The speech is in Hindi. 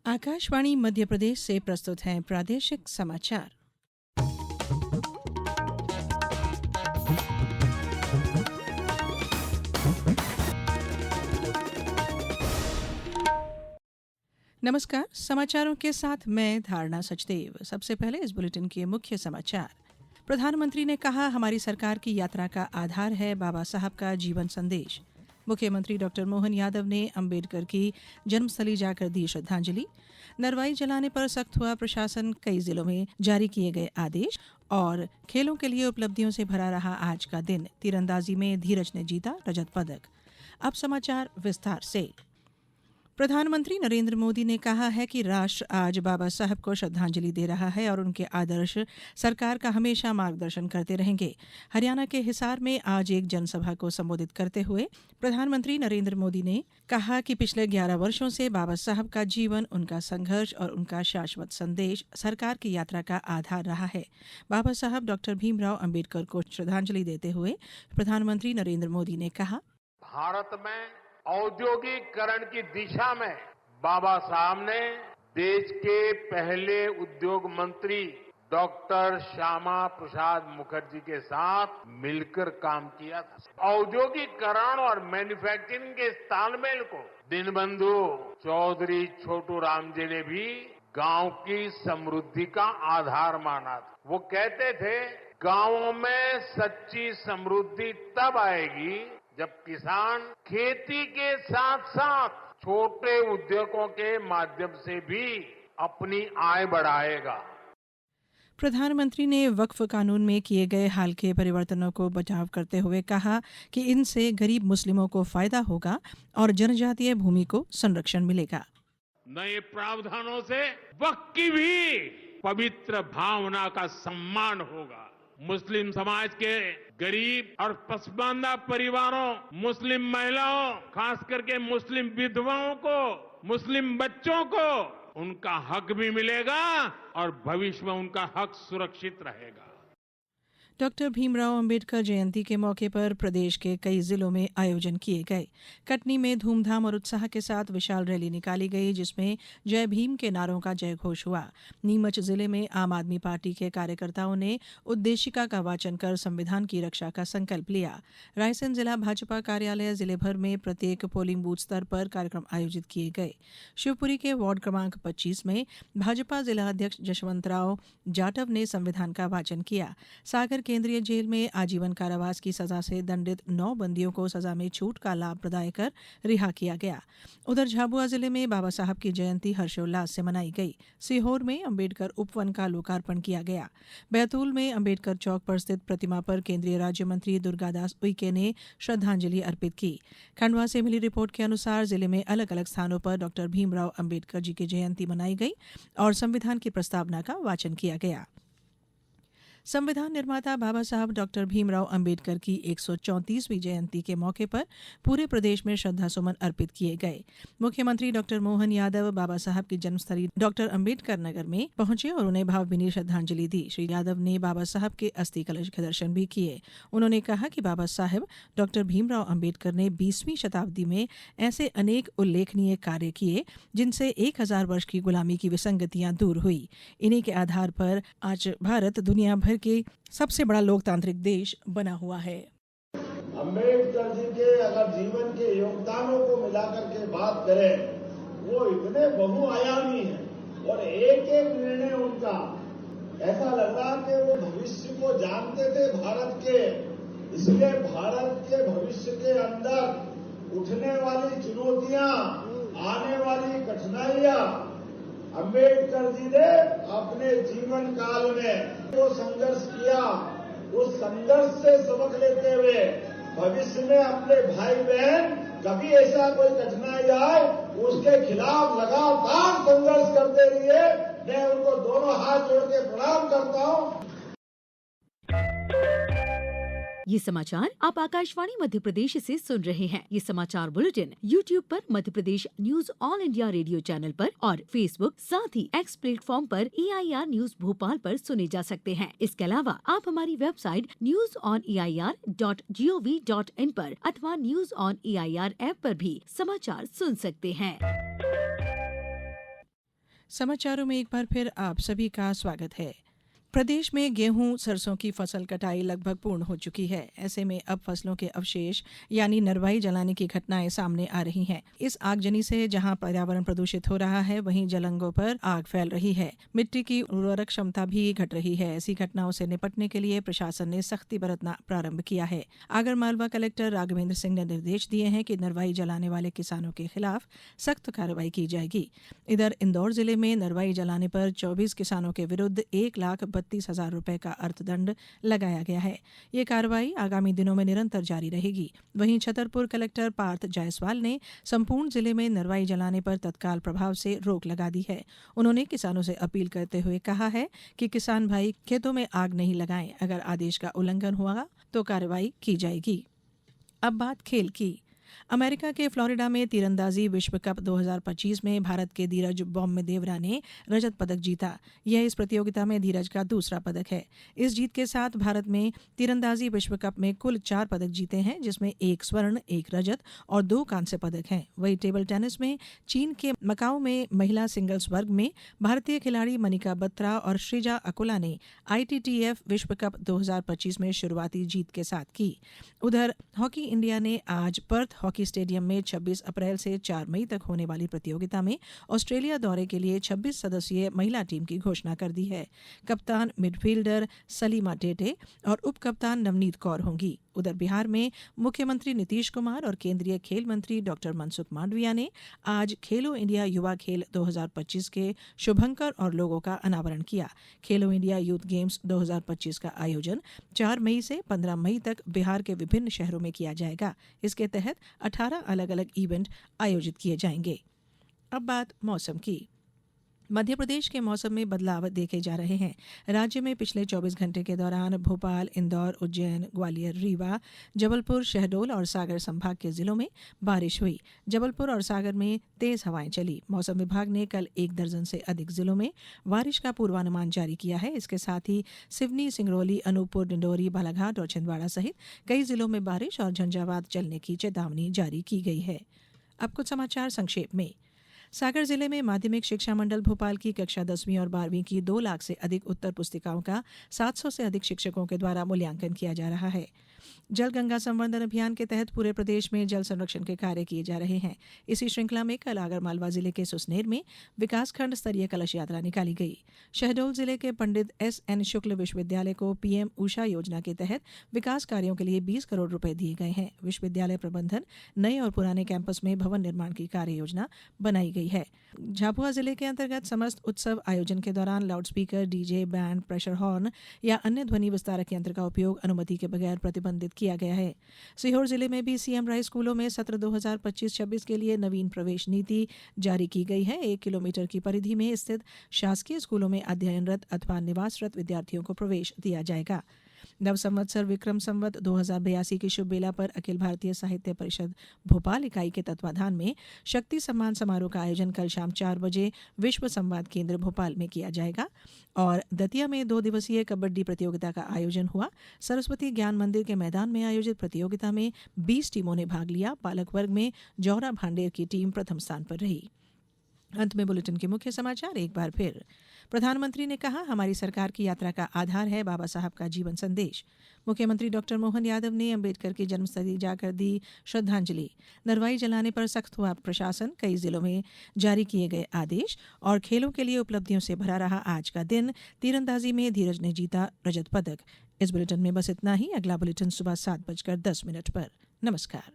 आकाशवाणी मध्य प्रदेश से प्रस्तुत हैं प्रादेशिक समाचार। नमस्कार, समाचारों के साथ मैं धारणा सचदेव। सबसे पहले इस बुलेटिन के मुख्य समाचार। प्रधानमंत्री ने कहा, हमारी सरकार की यात्रा का आधार है बाबा साहब का जीवन संदेश। मुख्यमंत्री डॉक्टर मोहन यादव ने अंबेडकर की जन्मस्थली जाकर दी श्रद्धांजलि। नरवाई जलाने पर सख्त हुआ प्रशासन, कई जिलों में जारी किए गए आदेश। और खेलों के लिए उपलब्धियों से भरा रहा आज का दिन, तीरंदाजी में धीरज ने जीता रजत पदक। अब समाचार विस्तार से। प्रधानमंत्री नरेंद्र मोदी ने कहा है कि राष्ट्र आज बाबा साहब को श्रद्धांजलि दे रहा है और उनके आदर्श सरकार का हमेशा मार्गदर्शन करते रहेंगे। हरियाणा के हिसार में आज एक जनसभा को संबोधित करते हुए प्रधानमंत्री नरेंद्र मोदी ने कहा कि पिछले 11 वर्षों से बाबा साहब का जीवन, उनका संघर्ष और उनका शाश्वत संदेश सरकार की यात्रा का आधार रहा है। बाबा साहब डॉक्टर भीमराव अंबेडकर को श्रद्धांजलि देते हुए प्रधानमंत्री नरेंद्र मोदी ने कहा, भारत में औद्योगिकरण की दिशा में बाबा साहब ने देश के पहले उद्योग मंत्री डॉक्टर श्यामा प्रसाद मुखर्जी के साथ मिलकर काम किया था। औद्योगिकरण और मैन्युफैक्चरिंग के इस तालमेल को दीनबंधु चौधरी छोटू राम जी ने भी गांव की समृद्धि का आधार माना था। वो कहते थे, गांवों में सच्ची समृद्धि तब आएगी जब किसान खेती के साथ साथ छोटे उद्योगों के माध्यम से भी अपनी आय बढ़ाएगा। प्रधानमंत्री ने वक्फ कानून में किए गए हाल के परिवर्तनों को बचाव करते हुए कहा कि इनसे गरीब मुस्लिमों को फायदा होगा और जनजातीय भूमि को संरक्षण मिलेगा। नए प्रावधानों से वक्फ की भी पवित्र भावना का सम्मान होगा। मुस्लिम समाज के गरीब और पसमानदा परिवारों, मुस्लिम महिलाओं, खास करके मुस्लिम विधवाओं को, मुस्लिम बच्चों को उनका हक भी मिलेगा और भविष्य में उनका हक सुरक्षित रहेगा। डॉक्टर भीमराव अंबेडकर जयंती के मौके पर प्रदेश के कई जिलों में आयोजन किए गए। कटनी में धूमधाम और उत्साह के साथ विशाल रैली निकाली गई, जिसमें जय भीम के नारों का जय घोष हुआ। नीमच जिले में आम आदमी पार्टी के कार्यकर्ताओं ने उद्देशिका का वाचन कर संविधान की रक्षा का संकल्प लिया। रायसेन जिला भाजपा कार्यालय जिले भर में प्रत्येक पोलिंग बूथ स्तर पर कार्यक्रम आयोजित किए गए। शिवपुरी के वार्ड क्रमांक 25 में भाजपा जिला अध्यक्ष जशवंतराव जाटव ने संविधान का वाचन किया। सागर केंद्रीय जेल में आजीवन कारावास की सजा से दंडित 9 बंदियों को सजा में छूट का लाभ प्रदान कर रिहा किया गया। उधर झाबुआ जिले में बाबा साहब की जयंती हर्षोल्लास से मनाई गई। सीहोर में अंबेडकर उपवन का लोकार्पण किया गया। बैतूल में अंबेडकर चौक पर स्थित प्रतिमा पर केंद्रीय राज्य मंत्री दुर्गादास उइके ने श्रद्धांजलि अर्पित की। खंडवा से मिली रिपोर्ट के अनुसार जिले में अलग अलग स्थानों पर डॉक्टर भीमराव अंबेडकर जी की जयंती मनाई गई और संविधान की प्रस्तावना का वाचन किया गया। संविधान निर्माता बाबा साहब डॉक्टर भीमराव अंबेडकर की 134वीं जयंती के मौके पर पूरे प्रदेश में श्रद्धासुमन अर्पित किए गए। मुख्यमंत्री डॉक्टर मोहन यादव बाबा साहब की जन्मस्थली डॉक्टर अंबेडकर नगर में पहुंचे और उन्हें भावभीनी श्रद्धांजलि दी। श्री यादव ने बाबा साहब के अस्थि कलश के दर्शन भी किए। उन्होंने कहा कि बाबा साहब डॉक्टर भीमराव अंबेडकर ने 20वीं शताब्दी में ऐसे अनेक उल्लेखनीय कार्य किए जिनसे 1000 वर्ष की गुलामी की विसंगतियां दूर हुई। इन्हीं के आधार पर आज भारत दुनिया भर के सबसे बड़ा लोकतांत्रिक देश बना हुआ है। अंबेडकर जी के अगर जीवन के योगदानों को मिलाकर के बात करें, वो इतने बहुआयामी हैं और एक एक निर्णय उनका ऐसा लग रहा कि वो भविष्य को जानते थे भारत के। इसलिए भारत के भविष्य के अंदर उठने वाली चुनौतियां, आने वाली कठिनाइयां, अंबेडकर जी ने अपने जीवन काल में जो संघर्ष किया, उस संघर्ष से सबक लेते हुए भविष्य में अपने भाई बहन कभी ऐसा कोई कठिनाई आए, उसके खिलाफ लगातार संघर्ष करते रहिए। मैं उनको दोनों हाथ जोड़ के प्रणाम करता हूं। ये समाचार आप आकाशवाणी मध्य प्रदेश से सुन रहे हैं। ये समाचार बुलेटिन YouTube पर Madhya Pradesh news all India radio channel पर और Facebook साथ ही X प्लेटफॉर्म पर EIR न्यूज भोपाल पर सुने जा सकते हैं। इसके अलावा आप हमारी वेबसाइट newsoneir.gov.in पर अथवा न्यूज ऑन EIR ऐप पर भी समाचार सुन सकते हैं। समाचारों में एक बार फिर आप सभी का स्वागत है। प्रदेश में गेहूं सरसों की फसल कटाई लगभग पूर्ण हो चुकी है। ऐसे में अब फसलों के अवशेष यानी नरवाई जलाने की घटनाएं सामने आ रही हैं। इस आगजनी से जहां पर्यावरण प्रदूषित हो रहा है, वहीं जलंगों पर आग फैल रही है। मिट्टी की उर्वरक क्षमता भी घट रही है। ऐसी घटनाओं से निपटने के लिए प्रशासन ने सख्ती बरतना प्रारंभ किया है। आगरमालवा कलेक्टर राघवेंद्र सिंह ने निर्देश दिए हैं कि नरवाई जलाने वाले किसानों के खिलाफ सख्त कार्रवाई की जाएगी। इधर इंदौर जिले में नरवाई जलाने पर 24 किसानों के विरुद्ध 1,32,000 रुपए का अर्थदंड लगाया गया है। ये कार्रवाई आगामी दिनों में निरंतर जारी रहेगी। वहीं छतरपुर कलेक्टर पार्थ जायसवाल ने संपूर्ण जिले में नरवाई जलाने पर तत्काल प्रभाव से रोक लगा दी है। उन्होंने किसानों से अपील करते हुए कहा है कि किसान भाई खेतों में आग नहीं लगाएं। अगर आदेश का उल्लंघन हुआ तो कार्रवाई की जाएगी। अब बात खेल की। अमेरिका के फ्लोरिडा में तीरंदाजी विश्व कप 2025 में भारत के धीरज बॉम्बदेवरा ने रजत पदक जीता। यह इस प्रतियोगिता में धीरज का दूसरा पदक है। इस जीत के साथ भारत में तीरंदाजी विश्व कप में कुल 4 पदक जीते हैं, जिसमें 1 स्वर्ण, 1 रजत और 2 कांस्य पदक हैं। वहीं टेबल टेनिस में चीन के मकाओ में महिला सिंगल्स वर्ग में भारतीय खिलाड़ी मनिका बत्रा और श्रीजा अकुला ने ITTF विश्व कप 2025 में शुरुआती जीत के साथ की। उधर हॉकी इंडिया ने आज पर्थ हॉकी स्टेडियम में 26 अप्रैल से 4 मई तक होने वाली प्रतियोगिता में ऑस्ट्रेलिया दौरे के लिए 26 सदस्यीय महिला टीम की घोषणा कर दी है। कप्तान मिडफील्डर सलीमा टेटे और उप कप्तान नवनीत कौर होंगी। उधर बिहार में मुख्यमंत्री नीतीश कुमार और केंद्रीय खेल मंत्री डॉक्टर मनसुख मांडविया ने आज खेलो इंडिया युवा खेल 2025 के शुभंकर और लोगों का अनावरण किया। खेलो इंडिया यूथ गेम्स 2025 का आयोजन 4 मई से 15 मई तक बिहार के विभिन्न शहरों में किया जाएगा। इसके तहत 18 अलग अलग इवेंट आयोजित किए जाएंगे। अब बात मौसम की। मध्य प्रदेश के मौसम में बदलाव देखे जा रहे हैं। राज्य में पिछले 24 घंटे के दौरान भोपाल, इंदौर, उज्जैन, ग्वालियर, रीवा, जबलपुर, शहडोल और सागर संभाग के जिलों में बारिश हुई। जबलपुर और सागर में तेज हवाएं चली। मौसम विभाग ने कल 1 दर्जन से अधिक जिलों में बारिश का पूर्वानुमान जारी किया है। इसके साथ ही सिवनी, सिंगरौली, अनूपपुर, डिंडोरी, बालाघाट और छिंदवाड़ा सहित कई जिलों में बारिश और झंझावात चलने की चेतावनी जारी की गई है। अब कुछ समाचार संक्षेप में। सागर जिले में माध्यमिक शिक्षा मंडल भोपाल की कक्षा 10वीं और 12वीं की 2 लाख से अधिक उत्तर पुस्तिकाओं का 700 से अधिक शिक्षकों के द्वारा मूल्यांकन किया जा रहा है। जल गंगा संवर्धन अभियान के तहत पूरे प्रदेश में जल संरक्षण के कार्य किए जा रहे हैं। इसी श्रृंखला में कल आगरमालवा जिले के सुसनेर में विकासखंड स्तरीय कलश यात्रा निकाली गई। शहडोल जिले के पंडित SN शुक्ल विश्वविद्यालय को PM ऊषा योजना के तहत विकास कार्यों के लिए 20 करोड़ रुपए दिए गए हैं। विश्वविद्यालय प्रबंधन नए और पुराने कैंपस में भवन निर्माण की कार्य योजना बनाई गई है। झाबुआ जिले के अंतर्गत समस्त उत्सव आयोजन के दौरान loudspeaker, DJ, band, pressure horn या अन्य ध्वनि विस्तारक यंत्र का उपयोग अनुमति के बगैर प्रतिबंधित किया गया है। सीहोर जिले में भी CM राय स्कूलों में सत्र 2025-26 के लिए नवीन प्रवेश नीति जारी की गई है। 1 किलोमीटर की परिधि में स्थित शासकीय स्कूलों में अध्ययनरत अथवा निवासरत विद्यार्थियों को प्रवेश दिया जाएगा। नव संवत्सर विक्रम संवत 2082 की शुभ बेला पर अखिल भारतीय साहित्य परिषद भोपाल इकाई के तत्वाधान में शक्ति सम्मान समारोह का आयोजन कल शाम 4 बजे विश्व संवाद केंद्र भोपाल में किया जाएगा। और दतिया में 2 दिवसीय कबड्डी प्रतियोगिता का आयोजन हुआ। सरस्वती ज्ञान मंदिर के मैदान में आयोजित प्रतियोगिता में 20 टीमों ने भाग लिया। बालक वर्ग में जौरा भांडेर की टीम प्रथम स्थान पर रही। अंत में बुलेटिन के मुख्य समाचार एक बार फिर। प्रधानमंत्री ने कहा, हमारी सरकार की यात्रा का आधार है बाबा साहब का जीवन संदेश। मुख्यमंत्री डॉक्टर मोहन यादव ने अंबेडकर की जन्मस्थली जाकर दी श्रद्धांजलि। नरवाई जलाने पर सख्त हुआ प्रशासन, कई जिलों में जारी किए गए आदेश। और खेलों के लिए उपलब्धियों से भरा रहा आज का दिन। तीरंदाजी में धीरज ने जीता रजत पदक। इस बुलेटिन में बस इतना ही। अगला बुलेटिन सुबह 7:10 पर। नमस्कार।